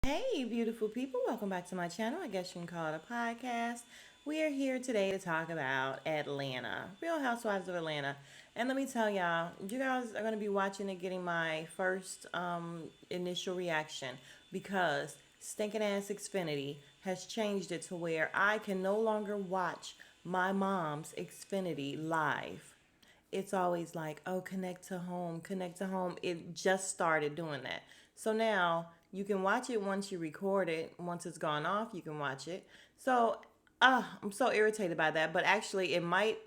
Hey, beautiful people, welcome back to my channel. I guess you can call it a podcast. We are here today to talk about Atlanta, Real Housewives of Atlanta. And let me tell y'all, you guys are going to be watching and getting my first initial reaction because stinking ass Xfinity has changed it to where I can no longer watch my mom's Xfinity live. It's always like, oh, connect to home, connect to home. It just started doing that. So now you can watch it once you record it. Once it's gone off, you can watch it. So I'm so irritated by that. But actually, it might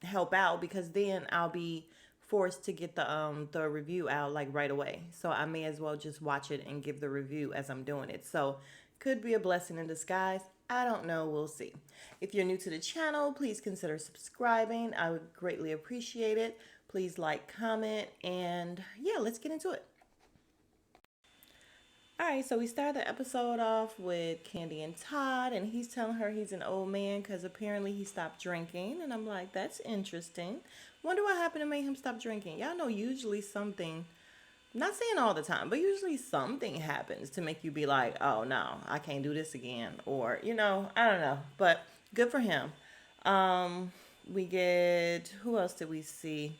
help out because then I'll be forced to get the review out like right away. So I may as well just watch it and give the review as I'm doing it. So could be a blessing in disguise. I don't know. We'll see. If you're new to the channel, please consider subscribing. I would greatly appreciate it. Please like, comment, and yeah, let's get into it. All right, so we start the episode off with Candy and Todd, and he's telling her he's an old man because apparently he stopped drinking. And I'm like, that's interesting. Wonder what happened to make him stop drinking. Y'all know usually something, not saying all the time, but usually something happens to make you be like, oh no, I can't do this again. Or, I don't know. But good for him. Um, we get, who else did we see?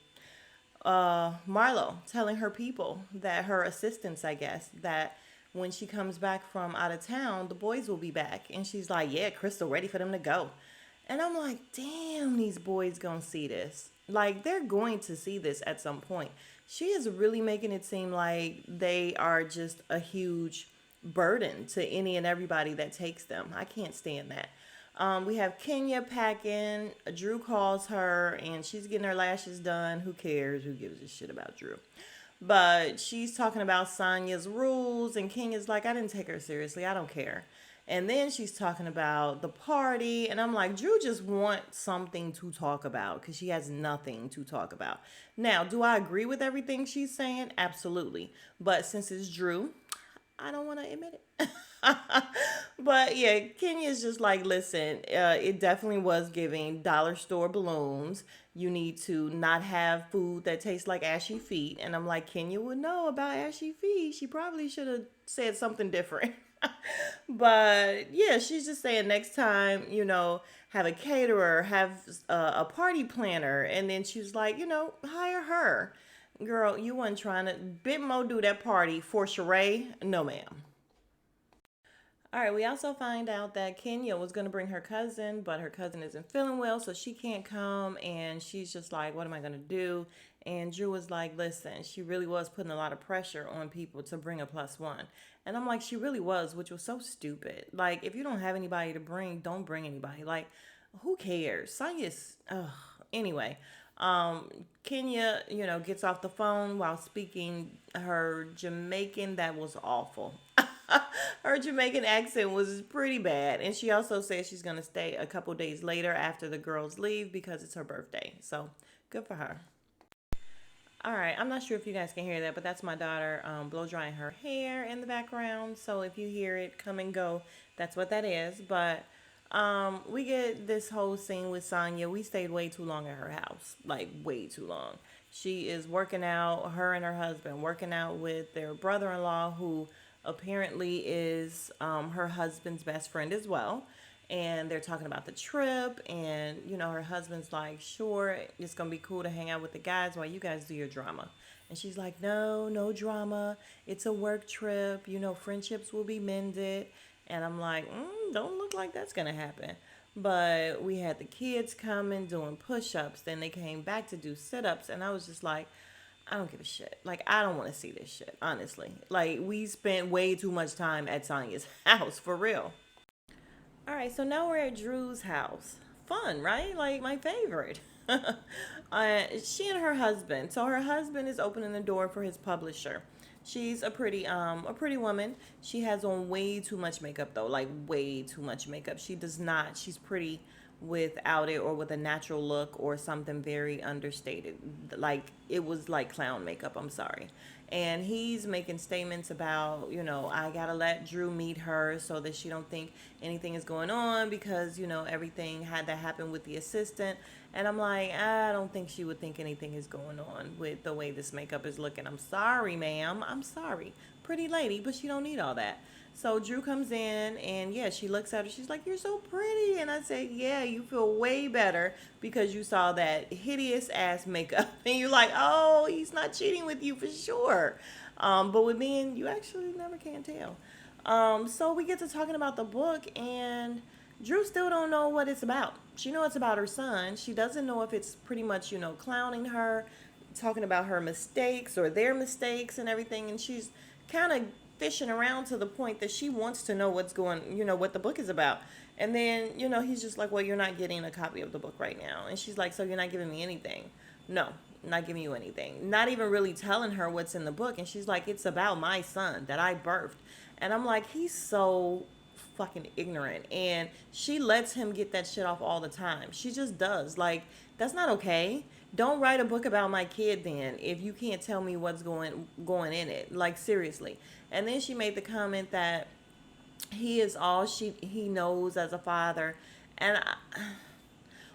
Marlo telling her people that her assistants, I guess, that when she comes back from out of town, the boys will be back. And she's like, yeah, Crystal, ready for them to go. And I'm like, damn, these boys gonna see this. Like, they're going to see this at some point. She is really making it seem like they are just a huge burden to any and everybody that takes them. I can't stand that. We have Kenya packing. Drew calls her and she's getting her lashes done. Who cares? Who gives a shit about Drew? But she's talking about Sonya's rules, and Kenya's like, I didn't take her seriously. I don't care. And then she's talking about the party, and I'm like, Drew just wants something to talk about because she has nothing to talk about. Now, do I agree with everything she's saying? Absolutely. But since it's Drew, I don't want to admit it. But yeah, Kenya's just like, listen, it definitely was giving dollar store balloons. You need to not have food that tastes like ashy feet. And I'm like, Kenya would know about ashy feet. She probably should have said something different. But yeah, she's just saying next time, have a caterer, have a party planner. And then she's like, hire her. Girl, you wasn't trying to Bit Mo do that party for Sheree? No, ma'am. All right, we also find out that Kenya was going to bring her cousin, but her cousin isn't feeling well, so she can't come. And she's just like, what am I going to do? And Drew was like, listen, she really was putting a lot of pressure on people to bring a plus one. And I'm like, she really was, which was so stupid. Like, if you don't have anybody to bring, don't bring anybody. Like, who cares? Sonya's, ugh. Anyway, Kenya, gets off the phone while speaking her Jamaican. That was awful. Her Jamaican accent was pretty bad. And she also said she's going to stay a couple days later after the girls leave because it's her birthday. So good for her. All right, I'm not sure if you guys can hear that, but that's my daughter blow drying her hair in the background. So if you hear it come and go, that's what that is. But we get this whole scene with Sonya. We stayed way too long at her house, like way too long. She is working out, her and her husband working out with their brother-in-law, who apparently is her husband's best friend as well. And they're talking about the trip, and her husband's like, sure, it's gonna be cool to hang out with the guys while you guys do your drama. And she's like, no, no drama, it's a work trip, friendships will be mended. And I'm like, don't look like that's gonna happen. But we had the kids coming doing push-ups, then they came back to do sit-ups, and I was just like, I don't give a shit. Like, I don't want to see this shit, honestly. Like, we spent way too much time at Sonya's house, for real. All right, so now we're at Drew's house. Fun, right? Like my favorite. She and her husband. So her husband is opening the door for his publisher. She's a pretty woman. She has on way too much makeup though, like way too much makeup. She does not. She's pretty without it or with a natural look or something very understated. Like it was like clown makeup. I'm sorry. And he's making statements about, I gotta let Drew meet her so that she don't think anything is going on because, everything had to happen with the assistant. And I'm like, I don't think she would think anything is going on with the way this makeup is looking. I'm sorry, ma'am. I'm sorry. Pretty lady, but she don't need all that. So Drew comes in and yeah, she looks at her. She's like, "You're so pretty." And I say, "Yeah, you feel way better because you saw that hideous ass makeup." And you're like, "Oh, he's not cheating with you for sure." But with men, you actually never can tell. So we get to talking about the book, and Drew still don't know what it's about. She knows it's about her son. She doesn't know if it's pretty much, clowning her, talking about her mistakes or their mistakes and everything. And she's kind of fishing around to the point that she wants to know what the book is about. And then, he's just like, "Well, you're not getting a copy of the book right now." And she's like, "So you're not giving me anything?" "No, not giving you anything." Not even really telling her what's in the book. And she's like, "It's about my son that I birthed." And I'm like, he's so fucking ignorant. And she lets him get that shit off all the time. She just does. Like, that's not okay. Don't write a book about my kid then if you can't tell me what's going in it. Like, seriously. And then she made the comment that he is all he knows as a father. And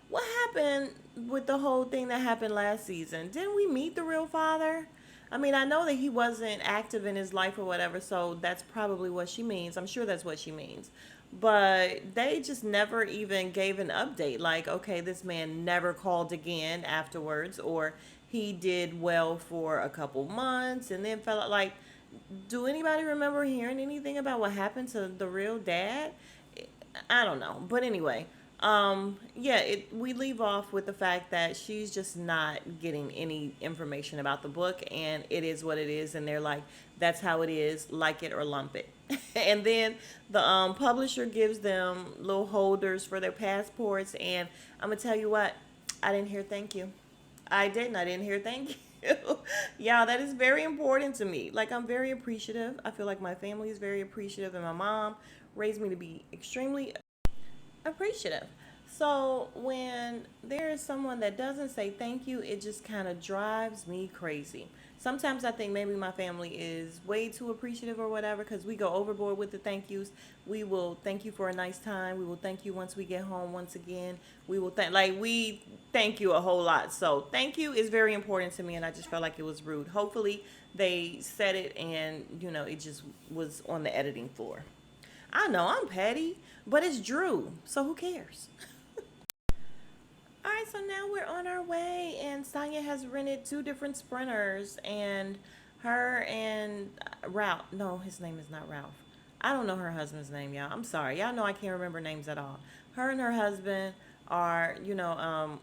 what happened with the whole thing that happened last season? Didn't we meet the real father? I mean, I know that he wasn't active in his life or whatever, so that's probably what she means. I'm sure that's what she means. But they just never even gave an update. Like, okay, this man never called again afterwards, or he did well for a couple months and then fell out. Like, do anybody remember hearing anything about what happened to the real dad? I don't know. But anyway, yeah, we leave off with the fact that she's just not getting any information about the book, and it is what it is, and they're like, "That's how it is, like it or lump it." And then the publisher gives them little holders for their passports, and I'm gonna tell you what, I didn't hear thank you. I didn't. I didn't hear thank you. Yeah, that is very important to me. Like, I'm very appreciative. I feel like my family is very appreciative, and my mom raised me to be extremely appreciative. So when there is someone that doesn't say thank you, it just kind of drives me crazy. Sometimes I think maybe my family is way too appreciative or whatever because we go overboard with the thank yous. We will thank you for a nice time. We will thank you once we get home once again. We thank you a whole lot. So thank you is very important to me, and I just felt like it was rude. Hopefully they said it and it just was on the editing floor. I know I'm petty, but it's Drew, so who cares? All right, so now we're on our way, and Sonya has rented two different sprinters, and her and Ralph. No, his name is not Ralph. I don't know her husband's name, y'all. I'm sorry. Y'all know I can't remember names at all. Her and her husband are,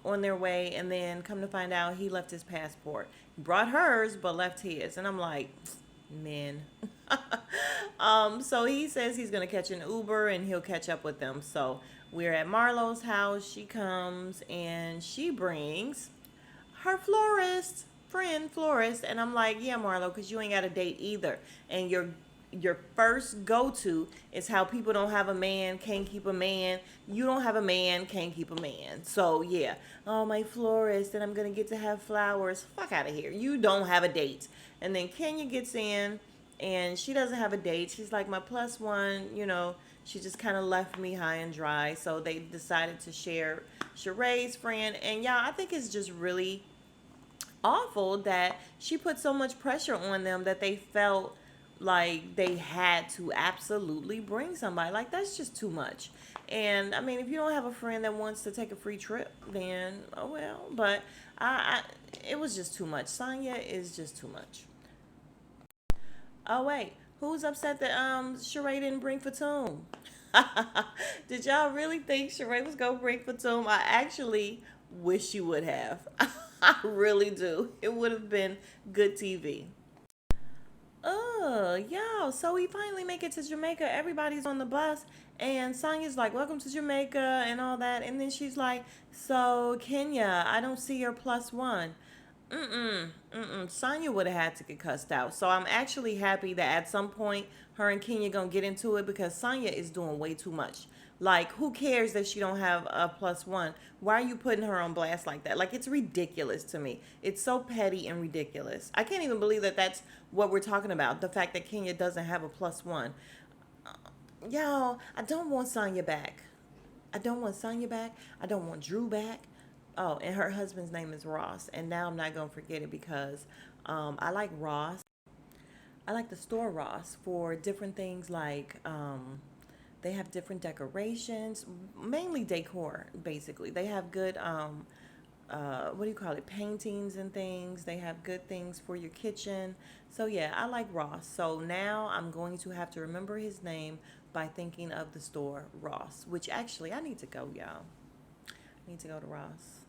on their way, and then come to find out he left his passport. Brought hers, but left his. And I'm like, men. So he says he's gonna catch an Uber and he'll catch up with them. So we're at Marlo's house. She comes and she brings her florist, and I'm like, yeah, Marlo, because you ain't got a date either, and your first go to is how people don't have a man, can't keep a man. You don't have a man, can't keep a man. So yeah, oh, my florist, and I'm gonna get to have flowers. Fuck out of here. You don't have a date. And then Kenya gets in, and she doesn't have a date. She's like, my plus one, she just kind of left me high and dry. So they decided to share Sheree's friend. And y'all, I think it's just really awful that she put so much pressure on them that they felt like they had to absolutely bring somebody. Like, that's just too much. And I mean, if you don't have a friend that wants to take a free trip, then oh well. But it was just too much. Sonya is just too much. Oh wait, who's upset that Sheree didn't bring Fatum? Did y'all really think Sheree was gonna bring Fatum? I actually wish you would have. I really do. It would have been good TV. Oh, yo. So we finally make it to Jamaica. Everybody's on the bus. And Sonya's like, "Welcome to Jamaica," and all that. And then she's like, "So, Kenya, I don't see your plus one." Sonya would have had to get cussed out. So I'm actually happy that at some point her and Kenya gonna get into it because Sonya is doing way too much. Like, who cares that she don't have a plus one? Why are you putting her on blast like that? Like, it's ridiculous to me. It's so petty and ridiculous. I can't even believe that that's what we're talking about. The fact that Kenya doesn't have a plus one. Y'all, I don't want Sonya back. I don't want Sonya back. I don't want Drew back. Oh, and her husband's name is Ross. And now I'm not going to forget it because I like Ross. I like the store Ross for different things like they have different decorations, mainly decor. Basically, they have good what do you call it, paintings and things. They have good things for your kitchen. So yeah, I like Ross. So now I'm going to have to remember his name by thinking of the store Ross, which actually I need to go, y'all. I need to go to Ross.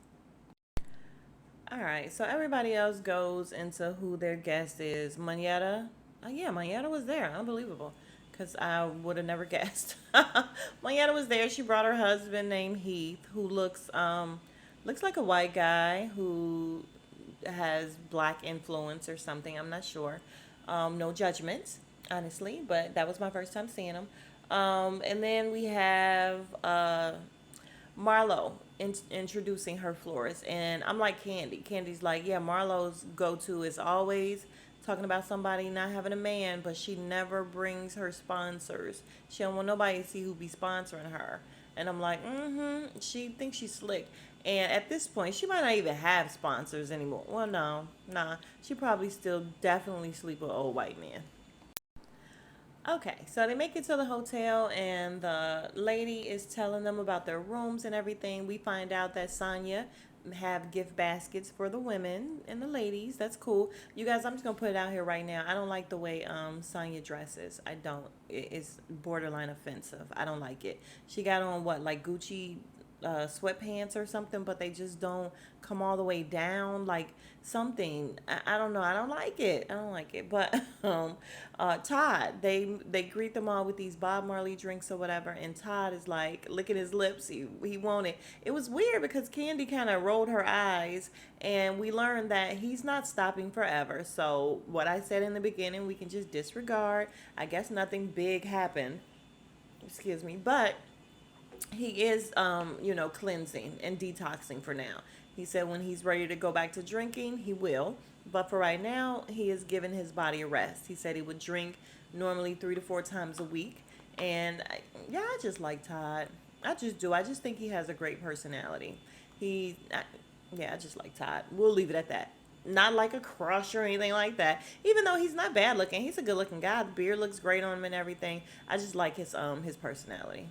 All right, so everybody else goes into who their guest is. Manetta, oh yeah, Manetta was there. Unbelievable, because I would have never guessed. Manetta was there. She brought her husband named Heath, who looks like a white guy who has black influence or something. I'm not sure. No judgments, honestly, but that was my first time seeing him. And then we have Marlo introducing her florist, and I'm like Candy. Candy's like, yeah, Marlo's go-to is always talking about somebody not having a man, but she never brings her sponsors. She don't want nobody to see who be sponsoring her. And I'm like, mm-hmm. She thinks she's slick. And at this point, she might not even have sponsors anymore. Well, no, nah. She probably still definitely sleep with old white men. Okay, so they make it to the hotel, and the lady is telling them about their rooms and everything. We find out that Sonya have gift baskets for the women and the ladies. That's cool. You guys, I'm just gonna put it out here right now. I don't like the way Sonya dresses. I don't. It's borderline offensive. I don't like it. She got on what, like Gucci sweatpants or something, but they just don't come all the way down, like something. I don't know. I don't like it. I don't like it. But Todd, they greet them all with these Bob Marley drinks or whatever, and Todd is like licking his lips. He wanted. It was weird because Candy kind of rolled her eyes, and we learned that he's not stopping forever. So what I said in the beginning, we can just disregard. I guess nothing big happened. Excuse me, but he is cleansing and detoxing for now. He said when he's ready to go back to drinking, he will, but for right now he is giving his body a rest. He said he would drink normally 3 to 4 times a week. And yeah, I just like Todd. I just do. I just think he has a great personality. Yeah, I just like Todd. We'll leave it at that. Not like a crush or anything like that. Even though he's not bad looking, he's a good looking guy. The beard looks great on him and everything. I just like his personality.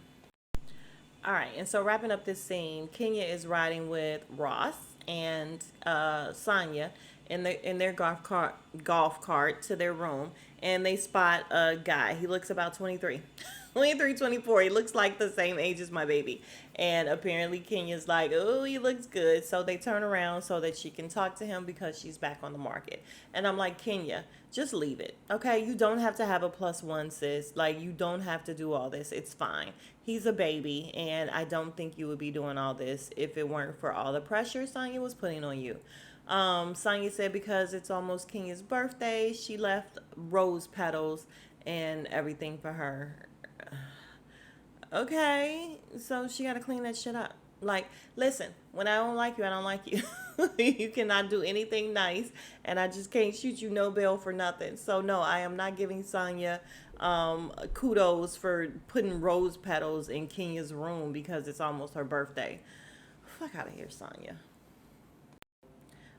All right, and so wrapping up this scene, Kenya is riding with Ross and Sonya in their golf cart to their room, and they spot a guy. He looks about 23. 23, 24. He looks like the same age as my baby. And apparently Kenya's like, oh, he looks good. So they turn around so that she can talk to him because she's back on the market. And I'm like, Kenya, just leave it. Okay? You don't have to have a plus one, sis. Like, you don't have to do all this. It's fine. He's a baby, and I don't think you would be doing all this if it weren't for all the pressure Sonya was putting on you. Sonya said because it's almost Kenya's birthday, she left rose petals and everything for her. Okay, so she got to clean that shit up. Like, listen, when I don't like you, I don't like you. You cannot do anything nice, and I just can't shoot you no bill for nothing. So, no, I am not giving Sonya kudos for putting rose petals in Kenya's room because it's almost her birthday. Fuck out of here, Sonya.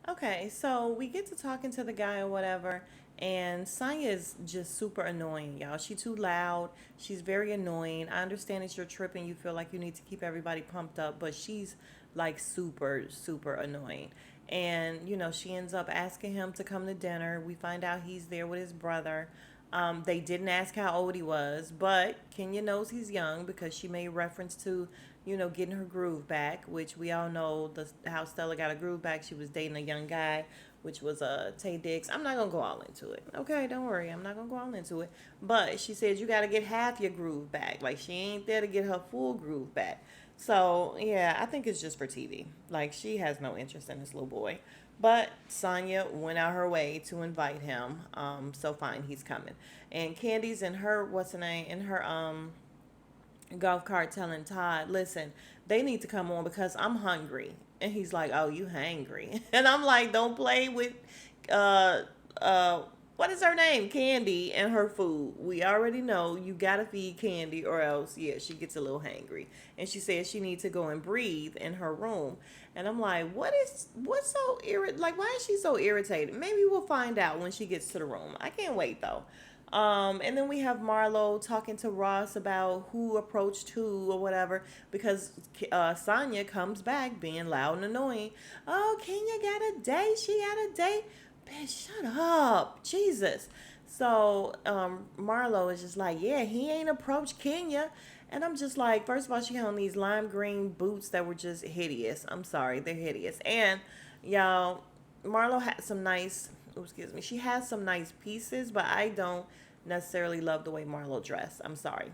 Okay, so we get to talking to the guy or whatever, and Sonya is just super annoying, y'all. She too loud. She's very annoying. I understand it's your trip and you feel like you need to keep everybody pumped up, but she's like super, super annoying. And, she ends up asking him to come to dinner. We find out he's there with his brother. They didn't ask how old he was, but Kenya knows he's young because she made reference to, getting her groove back, which we all know how Stella got a groove back. She was dating a young guy, which was Tay Diggs. I'm not gonna go all into it. Okay, don't worry. I'm not gonna go all into it. But she said you got to get half your groove back. Like she ain't there to get her full groove back. So yeah, I think it's just for TV. Like she has no interest in this little boy. But Sonya went out her way to invite him. So fine, he's coming. And Candy's in her what's her name in her golf cart telling Todd, listen, they need to come on because I'm hungry. And he's like, oh, you hangry. And I'm like, don't play with uh What is her name? Candy, and her food. We already know you gotta feed Candy or else, yeah, she gets a little hangry. And she says she needs to go and breathe in her room. And I'm like, what's so like why is she so irritated? Maybe we'll find out when she gets to the room. I can't wait though. And then we have Marlo talking to Ross about who approached who or whatever because Sonya comes back being loud and annoying. Oh, Kenya got a date. She got a date. Bitch, shut up. Jesus. So Marlo is just like, yeah, he ain't approached Kenya. And I'm just like, first of all, she had on these lime green boots that were just hideous. I'm sorry, they're hideous. And y'all, Marlo had some nice, excuse me, she has some nice pieces, but I don't necessarily love the way Marlo dressed. I'm sorry.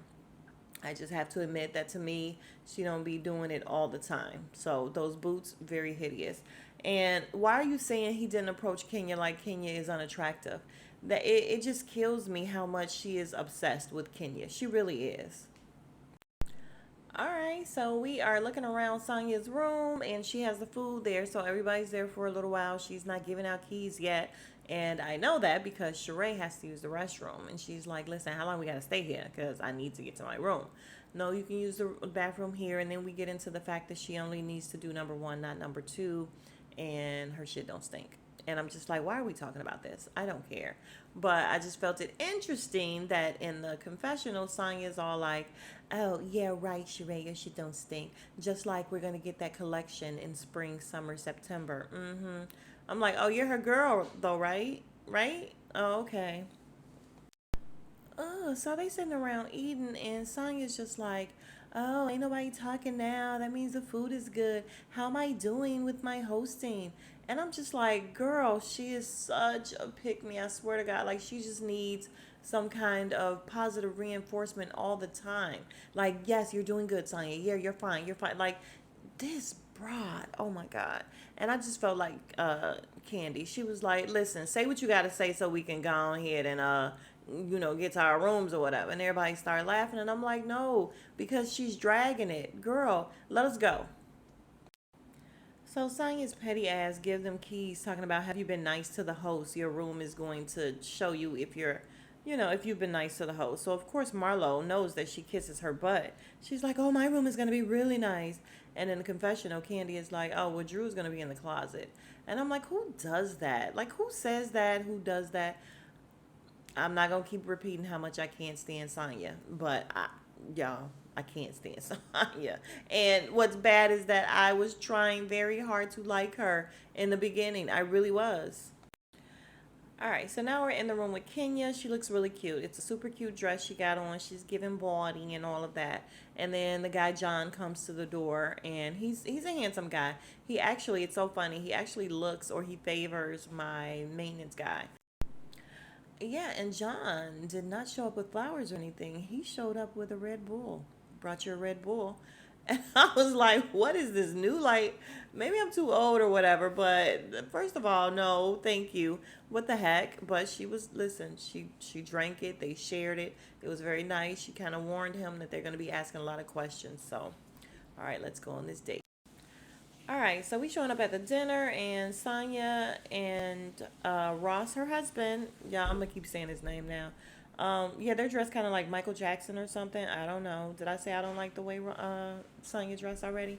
I just have to admit that to me, she don't be doing it all the time. So those boots, very hideous. And why are you saying he didn't approach Kenya like Kenya is unattractive? That it just kills me how much she is obsessed with Kenya. She really is. All right, so we are looking around Sonya's room, and she has the food there. So everybody's there for a little while. She's not giving out keys yet, and I know that because Sheree has to use the restroom, and she's like, "Listen, how long we gotta stay here? Because I need to get to my room." No, you can use the bathroom here, and then we get into the fact that she only needs to do number one, not number two, and her shit don't stink. And I'm just like, why are we talking about this? I don't care. But I just felt it interesting that in the confessional, Sonya's all like, oh, yeah, right, Sheree, your shit don't stink. Just like we're going to get that collection in spring, summer, September. Mm-hmm. I'm like, oh, you're her girl, though, right? Right? Oh, okay. Oh, so they sitting around eating, and Sonya's just like, oh, ain't nobody talking now. That means the food is good. How am I doing with my hosting? And I'm just like, girl, she is such a pick me. I swear to God, like she just needs some kind of positive reinforcement all the time. Like, yes, you're doing good, Sonya. Yeah, you're fine. You're fine. Like this broad, oh my God. And I just felt like Candy. She was like, listen, say what you got to say so we can go ahead and get to our rooms or whatever. And everybody started laughing, and I'm like, no, because she's dragging it. Girl, let us go. So Sonya's petty ass give them keys talking about, have you been nice to the host? Your room is going to show you if if you've been nice to the host. So of course Marlo knows that she kisses her butt. She's like, oh, my room is going to be really nice. And in the confessional, Candy is like, oh, well, Drew's going to be in the closet. And I'm like, who does that? Like, who says that? Who does that? I'm not gonna keep repeating how much I can't stand Sonya, but y'all, I can't stand Sonya. And what's bad is that I was trying very hard to like her in the beginning. I really was. All right, so now we're in the room with Kenya. She looks really cute. It's a super cute dress she got on. She's giving body and all of that. And then the guy John comes to the door, and he's a handsome guy. He actually, it's so funny. He actually looks or he favors my maintenance guy. Yeah, and John did not show up with flowers or anything. He showed up with a Red Bull. Brought you a Red Bull. And I was like, what is this new? Like, maybe I'm too old or whatever, but first of all, no, thank you. What the heck? But she was, listen, she drank it, they shared it. It was very nice. She kind of warned him that they're going to be asking a lot of questions. So, all right, let's go on this date. All right, so we showing up at the dinner, and Sonya and Ross, her husband. Yeah, I'm gonna keep saying his name now. Yeah, they're dressed kind of like Michael Jackson or something. I don't know. Did I say I don't like the way Sonya dressed already?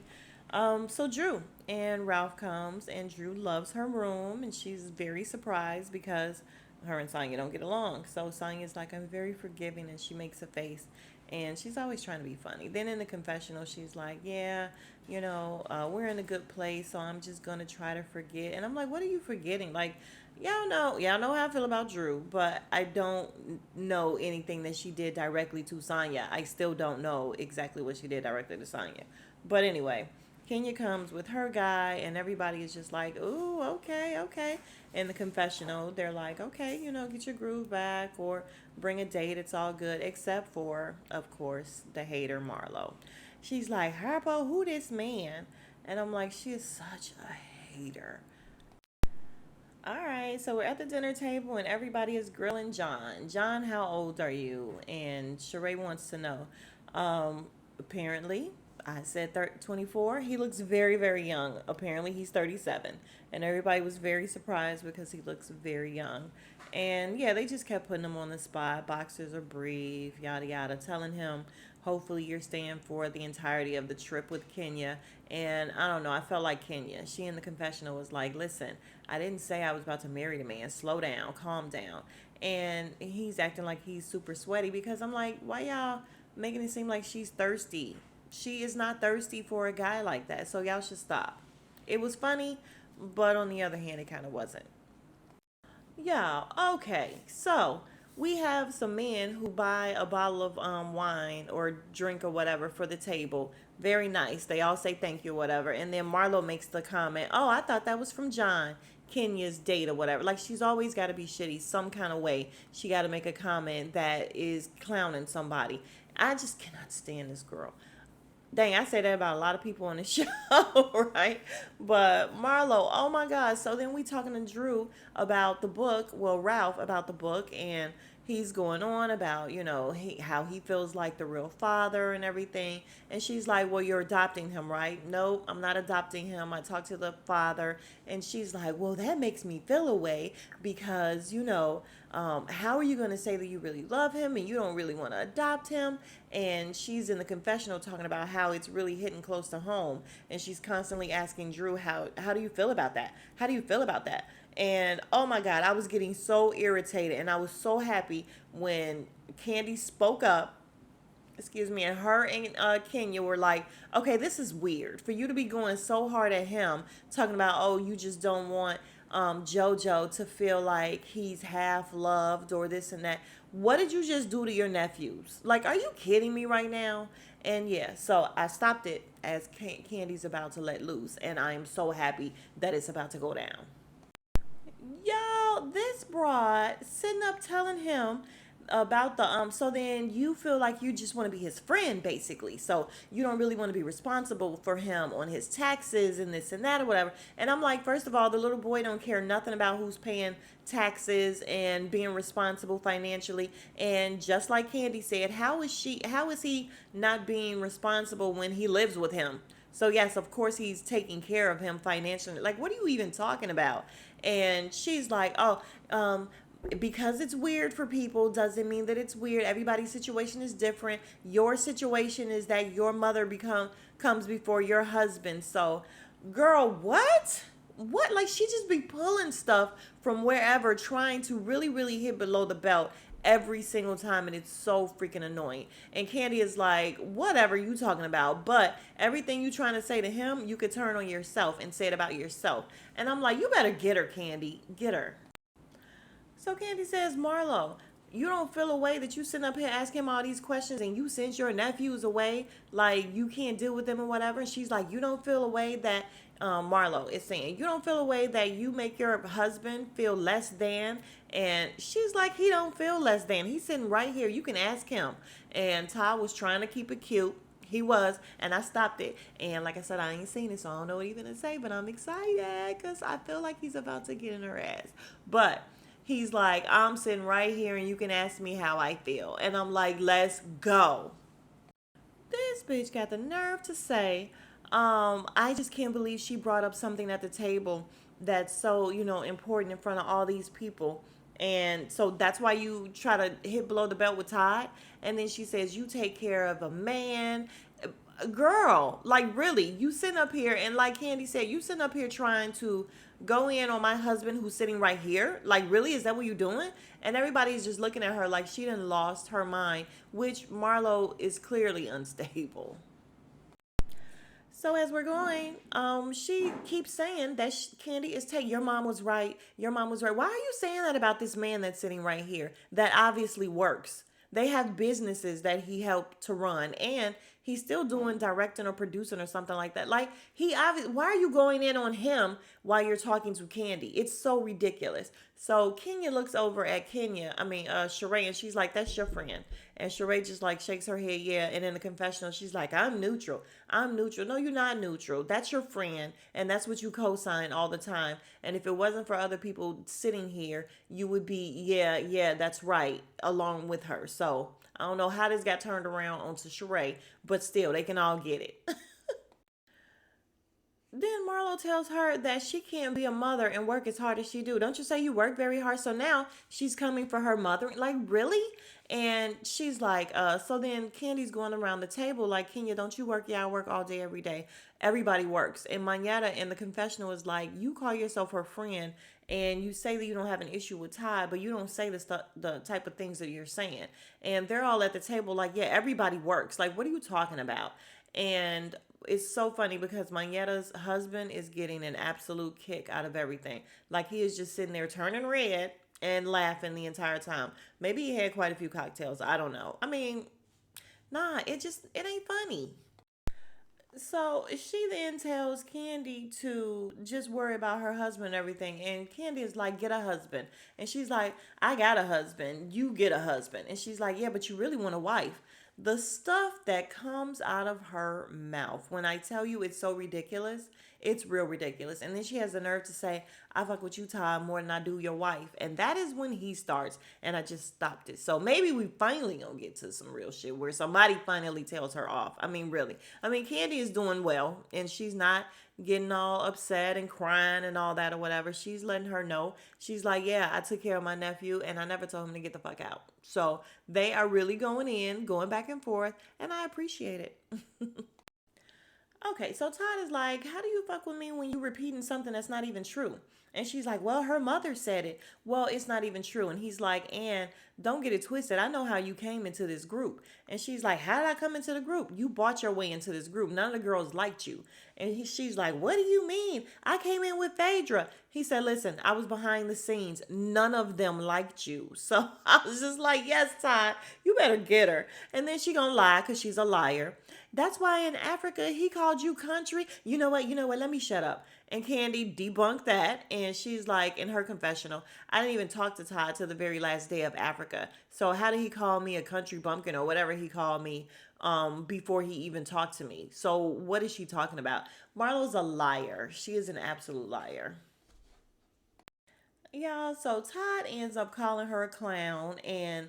So Drew and Ralph comes, and Drew loves her room, and she's very surprised because her and Sonya don't get along. So Sonya's like, I'm very forgiving, and she makes a face. And she's always trying to be funny. Then in the confessional, she's like, yeah, we're in a good place, so I'm just going to try to forget. And I'm like, what are you forgetting? Like, y'all know how I feel about Drew, but I don't know anything that she did directly to Sonya. I still don't know exactly what she did directly to Sonya. But anyway, Kenya comes with her guy, and everybody is just like, ooh, okay, okay. In the confessional, they're like, okay, get your groove back or bring a date. It's all good, except for, of course, the hater Marlo. She's like, Harpo, who this man? And I'm like, she is such a hater. All right, so we're at the dinner table and everybody is grilling John. John, how old are you? And Sheree wants to know. Apparently, I said 24. He looks very, very young. Apparently, he's 37. And everybody was very surprised because he looks very young. And yeah, they just kept putting him on the spot. Boxers are brief, yada yada, telling him, hopefully you're staying for the entirety of the trip with Kenya. And I don't know, I felt like Kenya. She in the confessional was like, listen, I didn't say I was about to marry the man. Slow down, calm down. And he's acting like he's super sweaty because I'm like, why y'all making it seem like she's thirsty? She is not thirsty for a guy like that. So y'all should stop. It was funny, but on the other hand, it kind of wasn't. Yeah, okay. So we have some men who buy a bottle of wine or drink or whatever for the table. Very nice. They all say thank you or whatever. And then Marlo makes the comment, oh, I thought that was from John, Kenya's date or whatever. Like she's always got to be shitty some kind of way. She got to make a comment that is clowning somebody. I just cannot stand this girl. Dang, I say that about a lot of people on the show, right? But Marlo, oh my God. So then we talking to Drew about the book, well, Ralph about the book, and he's going on about, how he feels like the real father and everything. And she's like, well, you're adopting him, right? No, I'm not adopting him. I talked to the father. And she's like, well, that makes me feel away because, how are you going to say that you really love him and you don't really want to adopt him? And she's in the confessional talking about how it's really hitting close to home. And she's constantly asking Drew, how do you feel about that? How do you feel about that? And oh my God, I was getting so irritated. And I was so happy when Candy spoke up, excuse me, and her and Kenya were like, okay, this is weird for you to be going so hard at him, talking about, oh, you just don't want JoJo to feel like he's half loved or this and that. What did you just do to your nephews? Like, are you kidding me right now? And yeah, so I stopped it as Candy's about to let loose, and I am so happy that it's about to go down. Y'all, this broad sitting up telling him about the so then you feel like you just want to be his friend basically, so you don't really want to be responsible for him on his taxes and this and that or whatever. And I'm like, first of all, the little boy don't care nothing about who's paying taxes and being responsible financially. And just like Candy said, how is he not being responsible when he lives with him? So yes, of course he's taking care of him financially. Like, what are you even talking about? And she's like, oh, because it's weird for people doesn't mean that it's weird. Everybody's situation is different. Your situation is that your mother comes before your husband. So, girl, what? What? Like she just be pulling stuff from wherever, trying to really, really hit below the belt every single time, and it's so freaking annoying. And Candy is like, whatever you talking about, but everything you trying to say to him, you could turn on yourself and say it about yourself. And I'm like, you better get her, Candy, get her. So Candy says, Marlo, you don't feel a way that you sitting up here asking him all these questions and you sent your nephews away, like you can't deal with them or whatever. And she's like, you don't feel a way that Marlo is saying, you don't feel a way that you make your husband feel less than. And she's like, he don't feel less than. He's sitting right here. You can ask him. And Todd was trying to keep it cute. He was, and I stopped it. And like I said, I ain't seen it, so I don't know what even to say, but I'm excited because I feel like he's about to get in her ass. But he's like, I'm sitting right here and you can ask me how I feel. And I'm like, let's go. This bitch got the nerve to say, I just can't believe she brought up something at the table that's so, important in front of all these people. And so that's why you try to hit below the belt with Todd. And then she says, you take care of a man. Girl, like really, you sitting up here and like Candy said, you sitting up here trying to go in on my husband who's sitting right here. Like really, is that what you're doing? And everybody's just looking at her like she done lost her mind, which Marlo is clearly unstable. So as we're going, she keeps saying that Candy is your mom was right. Your mom was right. Why are you saying that about this man that's sitting right here? That obviously works. They have businesses that he helped to run, and he's still doing directing or producing or something like that. Like he obviously, why are you going in on him while you're talking to Candy? It's so ridiculous. So Kenya looks over at Sheree, and she's like, "That's your friend." And Sheree just like shakes her head, yeah. And in the confessional, she's like, "I'm neutral. I'm neutral." No, you're not neutral. That's your friend, and that's what you co-sign all the time. And if it wasn't for other people sitting here, you would be, yeah, yeah, that's right, along with her. So I don't know how this got turned around onto Sheree, but still, they can all get it. Then Marlo tells her that she can't be a mother and work as hard as she do. Don't you say you work very hard? So now she's coming for her mother. Like, really? And she's like, so then Candy's going around the table like, Kenya, don't you work? Yeah, I work all day, every day. Everybody works. And Manetta in the confessional is like, you call yourself her friend and you say that you don't have an issue with Ty, but you don't say the type of things that you're saying. And they're all at the table like, yeah, everybody works. Like, what are you talking about? And it's so funny because Manietta's husband is getting an absolute kick out of everything. Like he is just sitting there turning red and laughing the entire time. Maybe he had quite a few cocktails. I don't know. I mean, nah, it ain't funny. So she then tells Candy to just worry about her husband and everything. And Candy is like, get a husband. And she's like, I got a husband. You get a husband. And she's like, yeah, but you really want a wife. The stuff that comes out of her mouth, when I tell you it's so ridiculous, it's real ridiculous. And then she has the nerve to say, I fuck with you, Ty, more than I do your wife. And that is when he starts. And I just stopped it. So maybe we finally gonna get to some real shit where somebody finally tells her off. I mean, really. I mean, Candy is doing well and she's not getting all upset and crying and all that or whatever. She's letting her know. She's like, yeah, I took care of my nephew and I never told him to get the fuck out. So they are really going in, going back and forth, and I appreciate it. Okay, so Todd is like, how do you fuck with me when you repeating something that's not even true? And she's like, well, her mother said it. Well, it's not even true. And he's like, and don't get it twisted. I know how you came into this group. And she's like, how did I come into the group? You bought your way into this group. None of the girls liked you. And she's like, what do you mean? I came in with Phaedra. He said, listen, I was behind the scenes. None of them liked you. So I was just like, yes, Todd, you better get her. And then she gonna lie because she's a liar. That's why in Africa he called you country. You know what? You know what? Let me shut up. And Candy debunked that. And she's like, in her confessional, I didn't even talk to Todd till the very last day of Africa. So how did he call me a country bumpkin or whatever he called me before he even talked to me? So what is she talking about? Marlo's a liar. She is an absolute liar. Yeah, so Todd ends up calling her a clown, and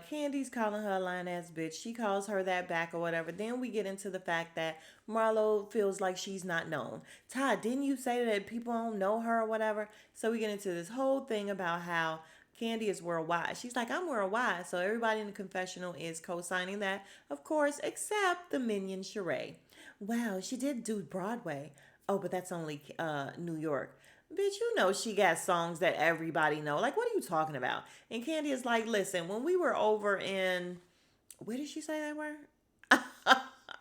Candy's calling her a lying ass bitch. She calls her that back or whatever. Then we get into the fact that Marlo feels like she's not known. Todd, didn't you say that people don't know her or whatever? So we get into this whole thing about how Candy is worldwide. She's like, I'm worldwide. So everybody in the confessional is co signing that, of course, except the minion Sheree. Wow, she did do Broadway. Oh, but that's only New York. Bitch, you know she got songs that everybody know. Like, what are you talking about? And Candy is like, listen, when we were over in, where did she say they were?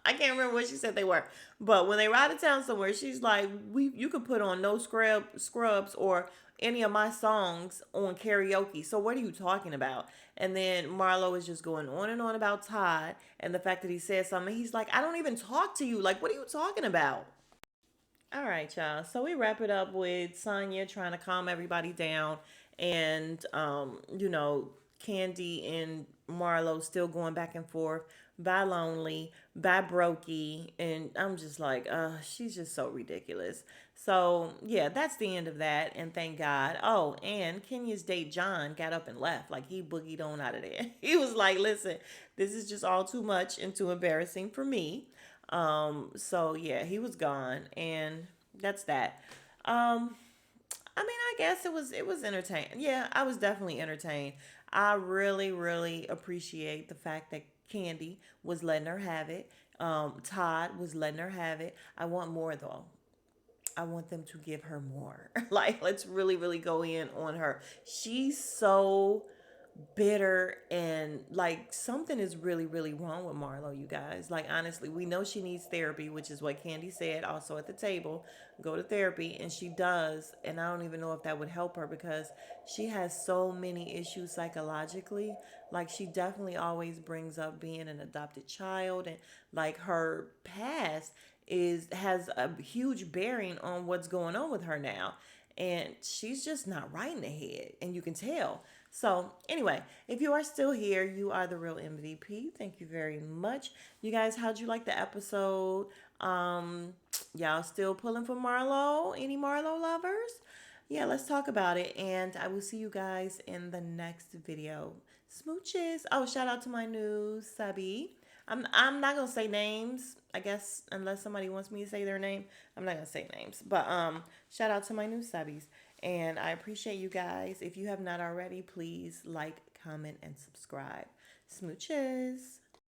I can't remember what she said they were. But when they ride to town somewhere, she's like, you could put on no scrubs or any of my songs on karaoke. So what are you talking about? And then Marlo is just going on and on about Todd and the fact that he said something. He's like, I don't even talk to you. Like, what are you talking about? All right, y'all. So we wrap it up with Sonya trying to calm everybody down, and Candy and Marlo still going back and forth. By Lonely, by Brokey, and I'm just like, she's just so ridiculous. So yeah, that's the end of that, and thank God. Oh, and Kenya's date John got up and left, like he boogied on out of there. He was like, "Listen, this is just all too much and too embarrassing for me." So yeah, he was gone, and that's that. Um, I mean, I guess it was entertaining. Yeah, I was definitely entertained. I really, really appreciate the fact that Candy was letting her have it. Todd was letting her have it. I want more though. I want them to give her more. Like, let's really, really go in on her. She's so bitter and like something is really really wrong with Marlo, you guys. Like, honestly, we know she needs therapy, which is what Candy said also at the table. Go to therapy, and she does, and I don't even know if that would help her because she has so many issues psychologically. Like, she definitely always brings up being an adopted child, and like her past is has a huge bearing on what's going on with her now, and she's just not right in the head, and you can tell. So, anyway, if you are still here, you are the real MVP. Thank you very much. You guys, how'd you like the episode? Y'all still pulling for Marlo? Any Marlo lovers? Yeah, let's talk about it. And I will see you guys in the next video. Smooches. Oh, shout out to my new subby. I'm not gonna say names. I guess unless somebody wants me to say their name, I'm not gonna say names. But shout out to my new subbies, and I appreciate you guys. If you have not already, please like, comment, and subscribe. Smooches.